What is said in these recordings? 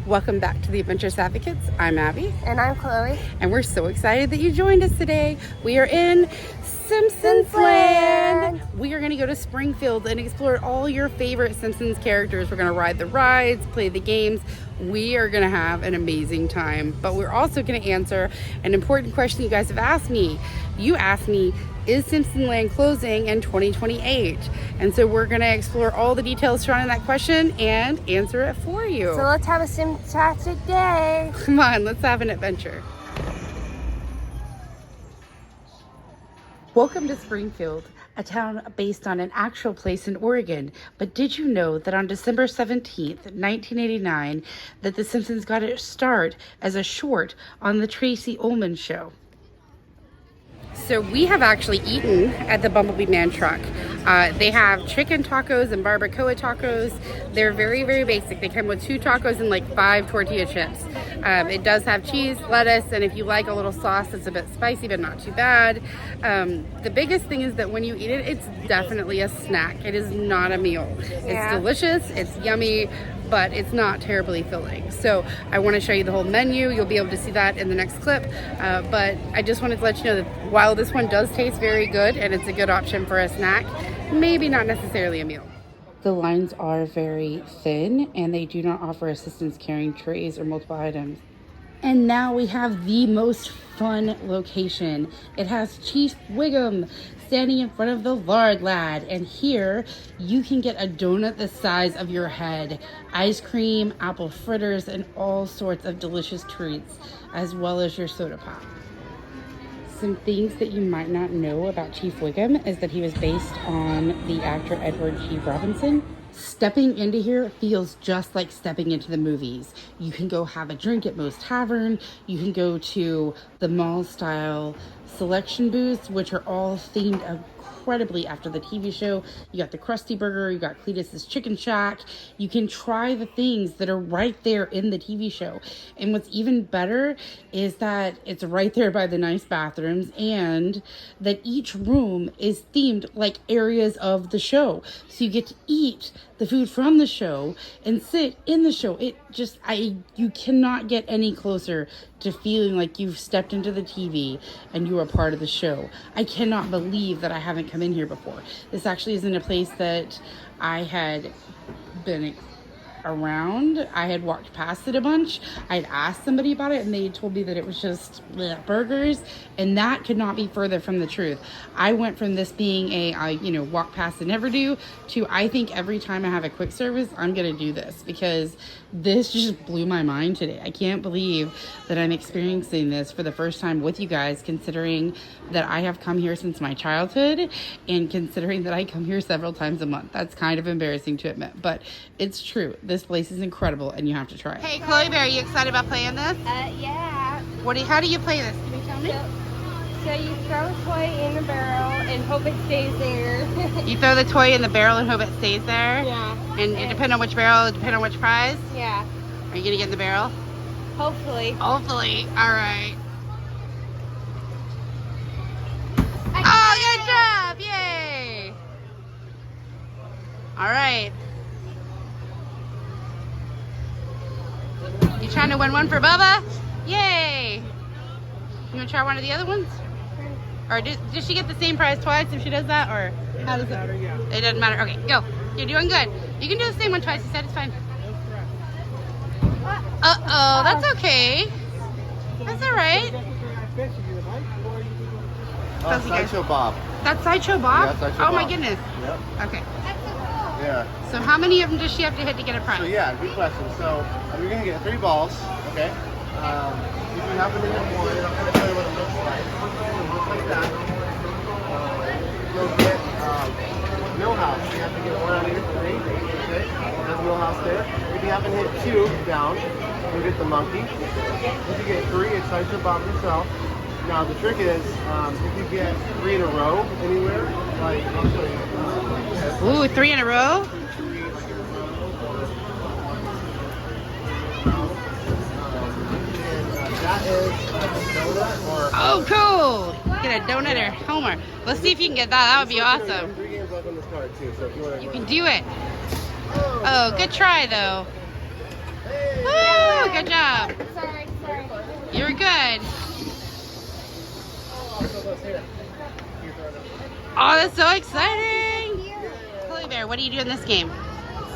Welcome back to the Adventurous Advocates. I'm Abby. And I'm Chloe. And we're so excited that you joined us today. We are in Simpsons land. We are going to go to Springfield and explore all your favorite Simpsons characters. We're going to ride the rides, play the games. We are going to have an amazing time. But we're also going to answer an important question you guys have asked me. You asked me, is Simpson Land closing in 2028? And so we're going to explore all the details surrounding that question and answer it for you. So let's have a Simptastic day. Come on, let's have an adventure. Welcome to Springfield, a town based on an actual place in Oregon. But did you know that on December 17th, 1989, that The Simpsons got its start as a short on the Tracy Ullman Show? So we have actually eaten at the Bumblebee Man truck. They have chicken tacos and barbacoa tacos. They're very, very basic. They come with 2 tacos and like 5 tortilla chips. It does have cheese, lettuce, and if you like a little sauce, it's a bit spicy, but not too bad. The biggest thing is that when you eat it, it's definitely a snack. It is not a meal. It's delicious, it's yummy, but it's not terribly filling. So I want to show you the whole menu. You'll be able to see that in the next clip. But I just wanted to let you know that while this one does taste very good and it's a good option for a snack, maybe not necessarily a meal. The lines are very thin and they do not offer assistance carrying trays or multiple items. And now we have the most fun location. It has Chief Wiggum standing in front of the Lard Lad. And here you can get a donut the size of your head, ice cream, apple fritters, and all sorts of delicious treats, as well as your soda pop. Some things that you might not know about Chief Wiggum is that he was based on the actor Edward G. Robinson. Stepping into here feels just like stepping into the movies. You can go have a drink at Moe's Tavern. You can go to the mall-style selection booths, which are all themed incredibly after the TV show. You got the Krusty Burger, you got Cletus's Chicken Shack. You can try the things that are right there in the TV show. And what's even better is that it's right there by the nice bathrooms and that each room is themed like areas of the show. So you get to eat the food from the show and sit in the show. You cannot get any closer to feeling like you've stepped into the TV and you are part of the show. I cannot believe that I haven't come in here before. This actually isn't a place that I had been around. I had walked past it a bunch. I'd asked somebody about it and they told me that it was just burgers, and that could not be further from the truth. I went from this being a walk past and never do to I think every time I have a quick service I'm gonna do this, because this just blew my mind today. I can't believe that I'm experiencing this for the first time with you guys, considering that I have come here since my childhood and considering that I come here several times a month. That's kind of embarrassing to admit, but it's true. This place is incredible and you have to try it. Hey Chloe Bear, are you excited about playing this? Yeah. How do you play this? Can you tell me? So you throw a toy in the barrel and hope it stays there. You throw the toy in the barrel and hope it stays there? Yeah. And it depends on which barrel, depend on which prize? Yeah. Are you gonna get in the barrel? Hopefully. Hopefully. Alright. Oh, good job! Yay! Alright. You trying to win one for Bubba? Yay! You wanna try one of the other ones? Or does she get the same prize twice if she does that? Or how does it? It doesn't matter. Okay, go. You're doing good. You can do the same one twice. You said it's fine. Uh-oh, that's okay. That's alright. Sideshow Bob. That's Sideshow Bob? Yeah, Sideshow Oh my Bob. goodness. Yep. Okay. Yeah. So how many of them does she have to hit to get a prize? So yeah, good question. So you're gonna get 3 balls. Okay. If you happen to hit one, I'm gonna tell you what it looks like. It looks like that. You'll get Millhouse. You have to get 1 out of your 3. Okay. There's Millhouse there. If you happen to hit 2 down, you'll get the monkey. If you get 3, it's Sideshow Bob himself. Now the trick is, if you get 3 in a row anywhere, like I'll show you. Ooh, 3 in a row? That is a donut or... Oh, cool! Get a donut or Homer. Let's see if you can get that. That would be awesome. 3 games left on this card too, so if you want to... You can do it. Oh, good try though. Woo! Oh, that's so exciting! Chloe Bear, what do you do in this game?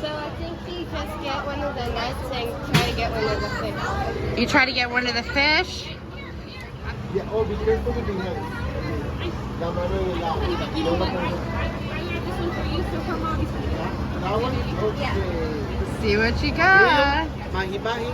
So I think you just get one of the nuts and try to get one of the fish. You try to get one of the fish? Yeah, oh, be careful with the hands. That one? Okay. See what you got. Mahi mahi.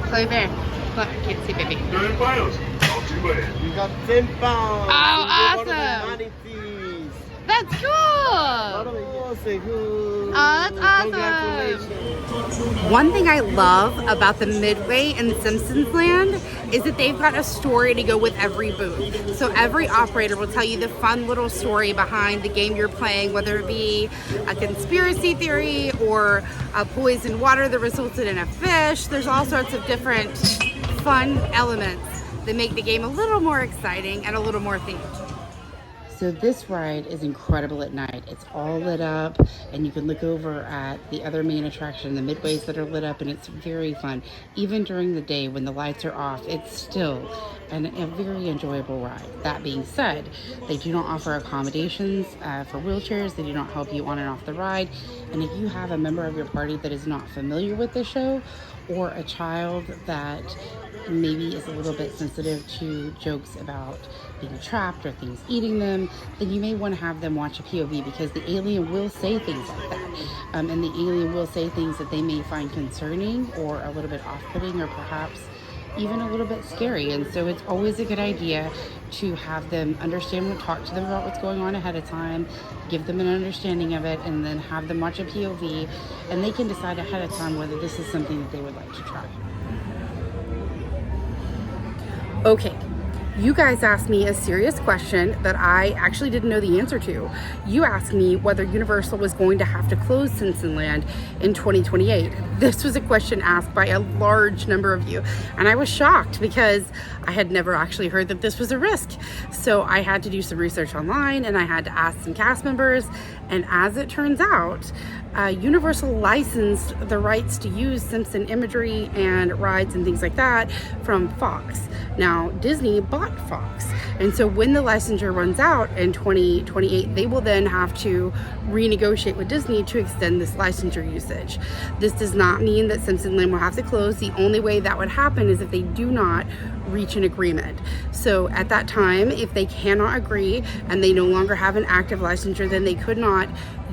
Chloe Bear, look, I can't see baby. You got 10 pounds. Oh, awesome. Manatees. That's cool. Oh, say who. Oh, that's awesome. Congratulations. One thing I love about the Midway in Simpsons Land is that they've got a story to go with every booth. So every operator will tell you the fun little story behind the game you're playing, whether it be a conspiracy theory or a poisoned water that resulted in a fish. There's all sorts of different fun elements that make the game a little more exciting and a little more themed. So this ride is incredible at night. It's all lit up and you can look over at the other main attraction, the midways that are lit up, and it's very fun. Even during the day when the lights are off, it's still a very enjoyable ride. That being said, they do not offer accommodations for wheelchairs. They do not help you on and off the ride. And if you have a member of your party that is not familiar with the show, or a child that maybe is a little bit sensitive to jokes about being trapped or things eating them, then you may want to have them watch a POV, because the alien will say things like that. And the alien will say things that they may find concerning or a little bit off-putting or perhaps even a little bit scary. And so it's always a good idea to have them understand, talk to them about what's going on ahead of time, give them an understanding of it, and then have them watch a POV, and they can decide ahead of time whether this is something that they would like to try. Okay, you guys asked me a serious question that I actually didn't know the answer to. You asked me whether Universal was going to have to close Simpsons Land in 2028. This was a question asked by a large number of you, and I was shocked because I had never actually heard that this was a risk. So I had to do some research online and I had to ask some cast members, and as it turns out, Universal licensed the rights to use Simpson imagery and rides and things like that from Fox. Now, Disney bought Fox, and so when the licensure runs out in 2028, they will then have to renegotiate with Disney to extend this licensure usage. This does not mean that Simpson Land will have to close. The only way that would happen is if they do not reach an agreement. So at that time, if they cannot agree and they no longer have an active licensure, then they could not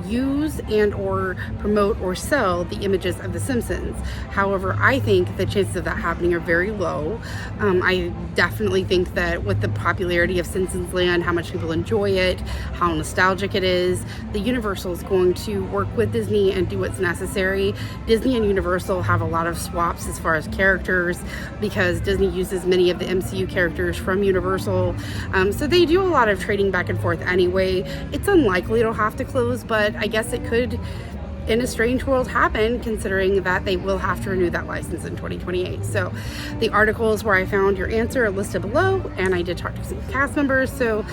use and or promote or sell the images of The Simpsons. However, I think the chances of that happening are very low. I definitely think that with the popularity of Simpsons Land, how much people enjoy it, how nostalgic it is, the Universal is going to work with Disney and do what's necessary. Disney and Universal have a lot of swaps as far as characters, because Disney uses many of the MCU characters from Universal. So they do a lot of trading back and forth anyway. It's unlikely it'll have to close, but I guess it could, in a strange world, happen, considering that they will have to renew that license in 2028. So the articles where I found your answer are listed below, and I did talk to some cast members. So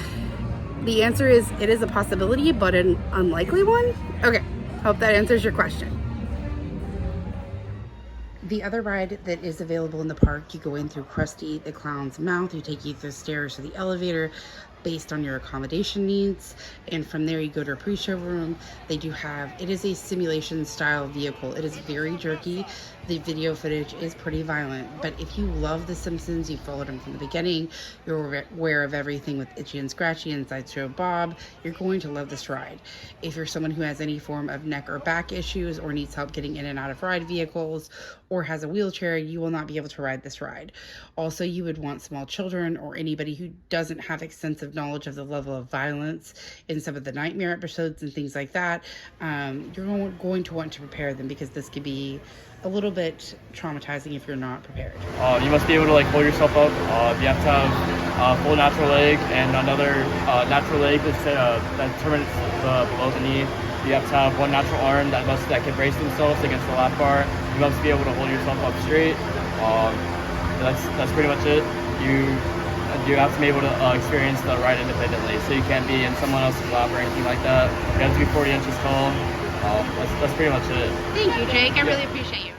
the answer is, it is a possibility, but an unlikely one. Okay, hope that answers your question. The other ride that is available in the park, you go in through Krusty the Clown's mouth. You take you through the stairs to the elevator based on your accommodation needs, and from there you go to a pre-show room. They do have, it is a simulation style vehicle. It is very jerky. The video footage is pretty violent, but if you love The Simpsons, you followed them from the beginning, you're aware of everything with Itchy and Scratchy and Sideshow Bob, you're going to love this ride. If you're someone who has any form of neck or back issues or needs help getting in and out of ride vehicles or has a wheelchair, you will not be able to ride this ride. Also, you would want small children or anybody who doesn't have extensive knowledge of the level of violence in some of the nightmare episodes and things like that. You're going to want to prepare them, because this could be a little bit traumatizing if you're not prepared. You must be able to hold yourself up. You have to have a full natural leg and another natural leg that determines below the knee. You have to have one natural arm that can brace themselves against the lap bar. You must be able to hold yourself up straight. That's pretty much it. You have to be able to experience the ride independently, so you can't be in someone else's lap or anything like that. You have to be 40 inches tall. That's pretty much it. Thank you, Jake. I really appreciate you.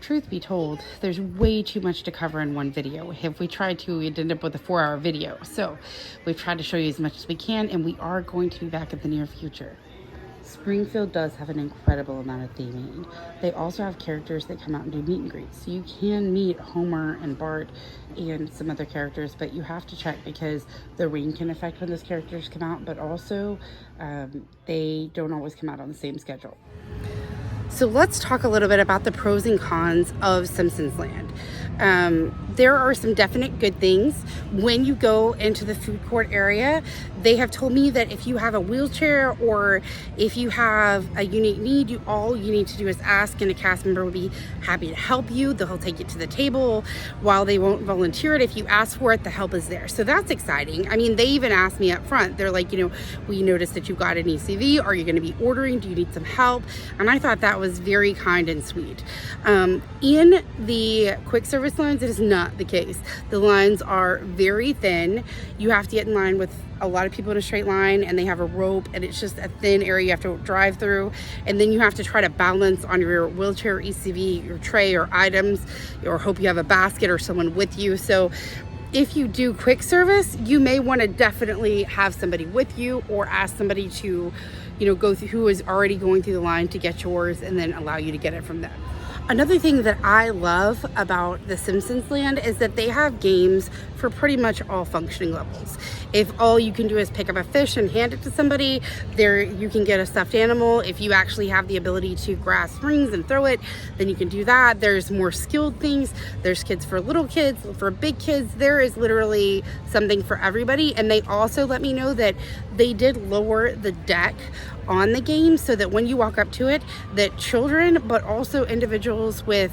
truth be told, there's way too much to cover in one video. If we tried to, we'd end up with a 4-hour video. So we've tried to show you as much as we can, and we are going to be back in the near future. Springfield does have an incredible amount of theming. They also have characters that come out and do meet and greets. So you can meet Homer and Bart and some other characters, but you have to check because the rain can affect when those characters come out, but also they don't always come out on the same schedule. So let's talk a little bit about the pros and cons of Simpsons Land. There are some definite good things. When you go into the food court area, they have told me that if you have a wheelchair or if you have a unique need, all you need to do is ask, and a cast member will be happy to help you. They'll take you to the table. While they won't volunteer it, if you ask for it, the help is there. So that's exciting. I mean, they even asked me up front. They're like, we noticed that you got an ECV. Are you going to be ordering? Do you need some help? And I thought that was very kind and sweet. In the quick service lines, it is not the case. The lines are very thin. You have to get in line with a lot of people in a straight line, and they have a rope, and it's just a thin area you have to drive through, and then you have to try to balance on your wheelchair, ECV, your tray or items, or hope you have a basket or someone with you. So if you do quick service, you may want to definitely have somebody with you, or ask somebody to go through, who is already going through the line, to get yours and then allow you to get it from them. Another thing that I love about the Simpsons Land is that they have games for pretty much all functioning levels. If all you can do is pick up a fish and hand it to somebody, there you can get a stuffed animal. If you actually have the ability to grasp rings and throw it, then you can do that. There's more skilled things. There's kids for little kids, for big kids. There is literally something for everybody. And they also let me know that they did lower the deck on the game so that when you walk up to it, that children, but also individuals with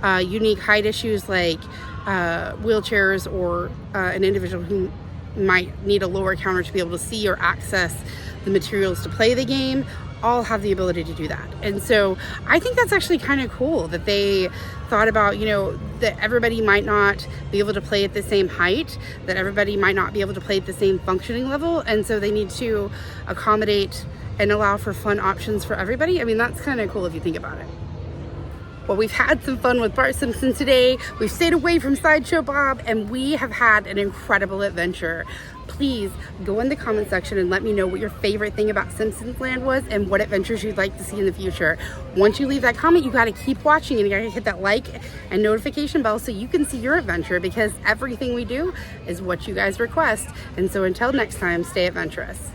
unique height issues like wheelchairs, or an individual who might need a lower counter to be able to see or access the materials to play the game, all have the ability to do that. And so I think that's actually kind of cool that they thought about, that everybody might not be able to play at the same height, that everybody might not be able to play at the same functioning level, and so they need to accommodate and allow for fun options for everybody. I mean, that's kind of cool if you think about it. Well, we've had some fun with Bart Simpson today. We've stayed away from Sideshow Bob, and we have had an incredible adventure. Please go in the comment section and let me know what your favorite thing about Simpsons Land was and what adventures you'd like to see in the future. Once you leave that comment, you got to keep watching, and you got to hit that like and notification bell so you can see your adventure, because everything we do is what you guys request. And so until next time, stay adventurous.